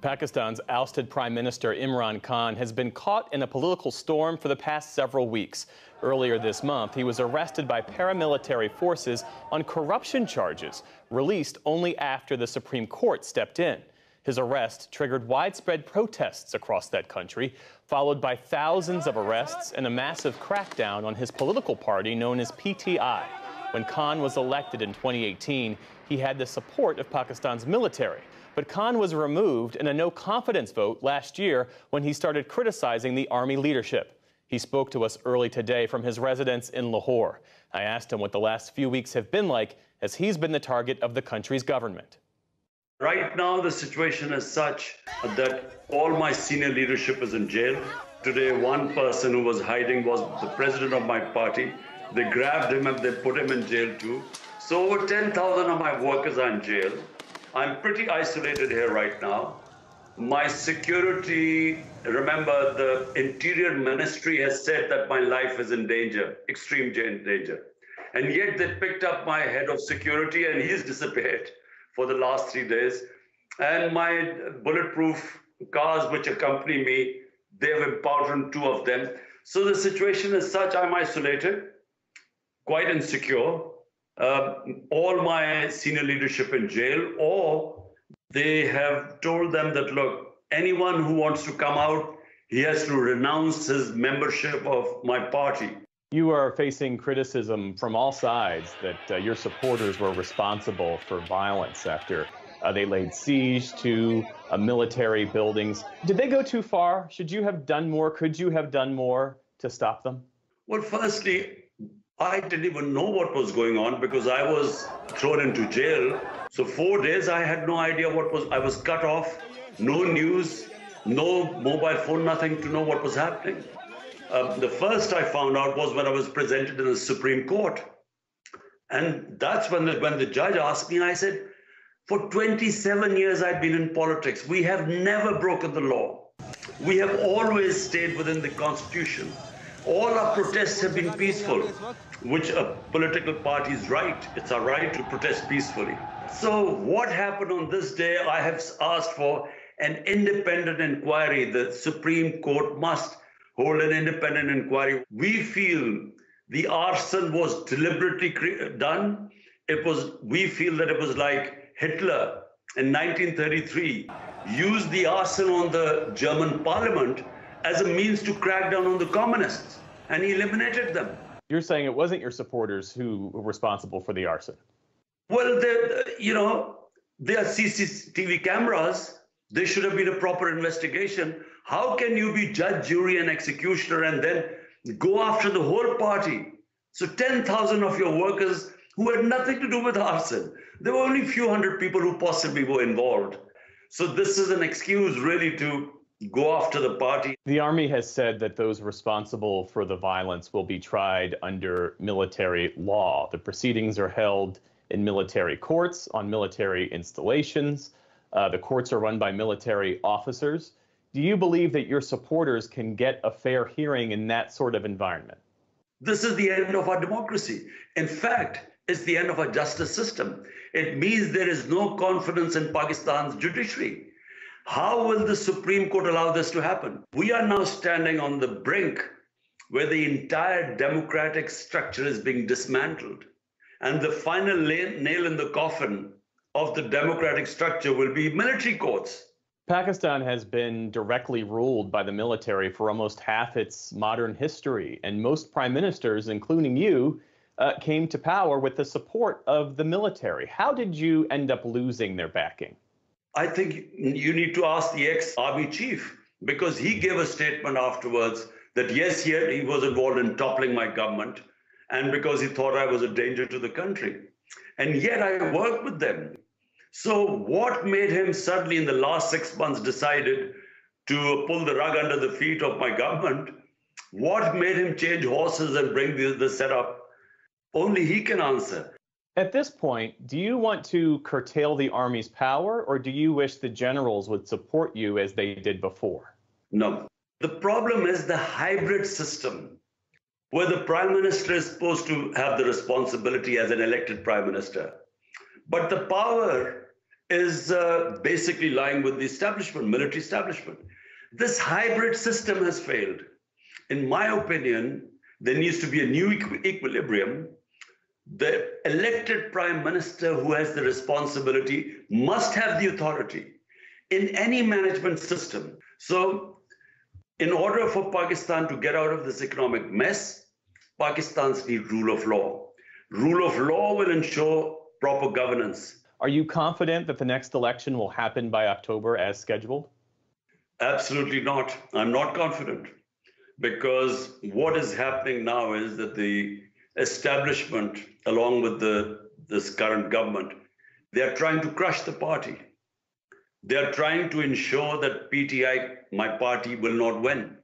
Pakistan's ousted Prime Minister Imran Khan has been caught in a political storm for the past several weeks. Earlier this month, he was arrested by paramilitary forces on corruption charges, released only after the Supreme Court stepped in. His arrest triggered widespread protests across that country, followed by thousands of arrests and a massive crackdown on his political party known as PTI. When Khan was elected in 2018, he had the support of Pakistan's military. But Khan was removed in a no-confidence vote last year when he started criticizing the army leadership. He spoke to us early today from his residence in Lahore. I asked him what the last few weeks have been like, as he's been the target of the country's government. Right now, the situation is such that all my senior leadership is in jail. Today, one person who was hiding was the president of my party. They grabbed him and they put him in jail too. So over 10,000 of my workers are in jail. I'm pretty isolated here right now. My security, remember, the Interior Ministry has said that my life is in danger, extreme danger. And yet they picked up my head of security and he's disappeared for the last 3 days. And my bulletproof cars which accompany me, they have impounded 2 of them. So the situation is such, I'm isolated, quite insecure. All my senior leadership in jail, or they have told them that, look, anyone who wants to come out, he has to renounce his membership of my party. You are facing criticism from all sides that your supporters were responsible for violence after they laid siege to military buildings. Did they go too far? Should you have done more? Could you have done more to stop them? Well, firstly, I didn't even know what was going on because I was thrown into jail. So 4 days, I had no idea I was cut off, no news, no mobile phone, nothing to know what was happening. The first I found out was when I was presented in the Supreme Court. And that's when the judge asked me, I said, for 27 years I've been in politics. We have never broken the law. We have always stayed within the Constitution. All our protests have been peaceful, which a political party is right. It's our right to protest peacefully. So what happened on this day? I have asked for an independent inquiry. The Supreme Court must hold an independent inquiry. We feel the arson was deliberately done. We feel that it was like Hitler in 1933 used the arson on the German parliament as a means to crack down on the communists, and he eliminated them. You're saying it wasn't your supporters who were responsible for the arson? Well, there are CCTV cameras. There should have been a proper investigation. How can you be judge, jury, and executioner and then go after the whole party? So 10,000 of your workers who had nothing to do with arson. There were only a few hundred people who possibly were involved. So this is an excuse really to go after the party. The army has said that those responsible for the violence will be tried under military law. The proceedings are held in military courts, on military installations. The courts are run by military officers. Do you believe that your supporters can get a fair hearing in that sort of environment? This is the end of our democracy. In fact, it's the end of our justice system. It means there is no confidence in Pakistan's judiciary. How will the Supreme Court allow this to happen? We are now standing on the brink where the entire democratic structure is being dismantled. And the final nail in the coffin of the democratic structure will be military courts. Pakistan has been directly ruled by the military for almost half its modern history, and most prime ministers, including you, came to power with the support of the military. How did you end up losing their backing? I think you need to ask the ex-army chief, because he gave a statement afterwards that yes, he was involved in toppling my government, and because he thought I was a danger to the country. And yet I worked with them. So what made him suddenly in the last 6 months decided to pull the rug under the feet of my government? What made him change horses and bring the setup? Only he can answer. At this point, do you want to curtail the army's power, or do you wish the generals would support you as they did before? No. The problem is the hybrid system, where the prime minister is supposed to have the responsibility as an elected prime minister. But the power is basically lying with the establishment, military establishment. This hybrid system has failed. In my opinion, there needs to be a new equilibrium. The elected prime minister who has the responsibility must have the authority in any management system. So in order for Pakistan to get out of this economic mess, Pakistan's need rule of law. Rule of law will ensure proper governance. Are you confident that the next election will happen by October as scheduled? Absolutely not. I'm not confident, because what is happening now is that the establishment, along with this current government, they are trying to crush the party. They are trying to ensure that PTI, my party, will not win.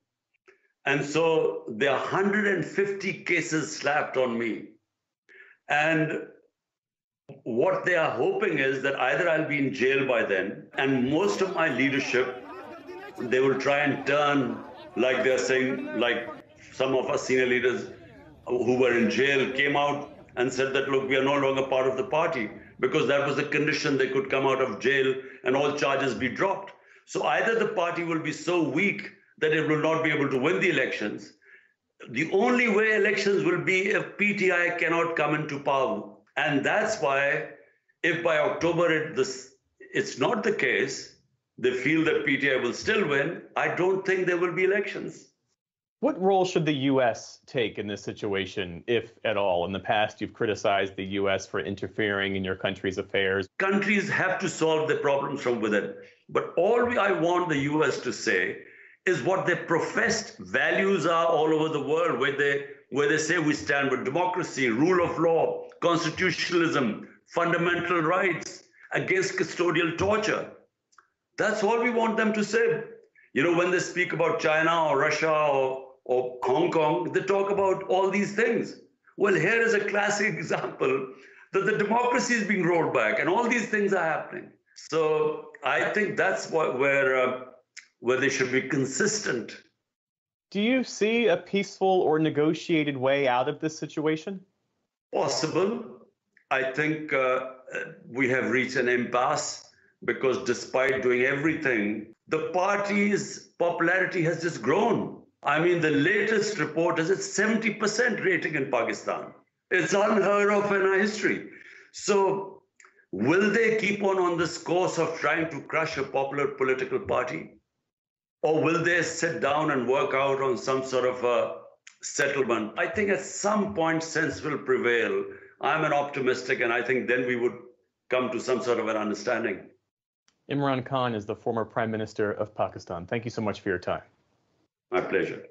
And so there are 150 cases slapped on me. And what they are hoping is that either I'll be in jail by then, and most of my leadership, they will try and turn, like they're saying, like some of us senior leaders who were in jail came out and said that, look, we are no longer part of the party, because that was the condition they could come out of jail and all charges be dropped. So either the party will be so weak that it will not be able to win the elections. The only way elections will be if PTI cannot come into power. And that's why, if by October it's not the case, they feel that PTI will still win, I don't think there will be elections. What role should the U.S. take in this situation, if at all? In the past, you've criticized the U.S. for interfering in your country's affairs. Countries have to solve their problems from within. But all I want the U.S. to say is what their professed values are all over the world, where they say we stand with democracy, rule of law, constitutionalism, fundamental rights, against custodial torture. That's all we want them to say. You know, when they speak about China or Russia or Hong Kong, they talk about all these things. Well, here is a classic example that the democracy is being rolled back and all these things are happening. So I think that's where they should be consistent. Do you see a peaceful or negotiated way out of this situation? Possible. I think we have reached an impasse, because despite doing everything, the party's popularity has just grown. I mean, the latest report is it's 70% rating in Pakistan. It's unheard of in our history. So will they keep on this course of trying to crush a popular political party? Or will they sit down and work out on some sort of a settlement? I think at some point sense will prevail. I'm an optimistic, and I think then we would come to some sort of an understanding. Imran Khan is the former Prime Minister of Pakistan. Thank you so much for your time. My pleasure.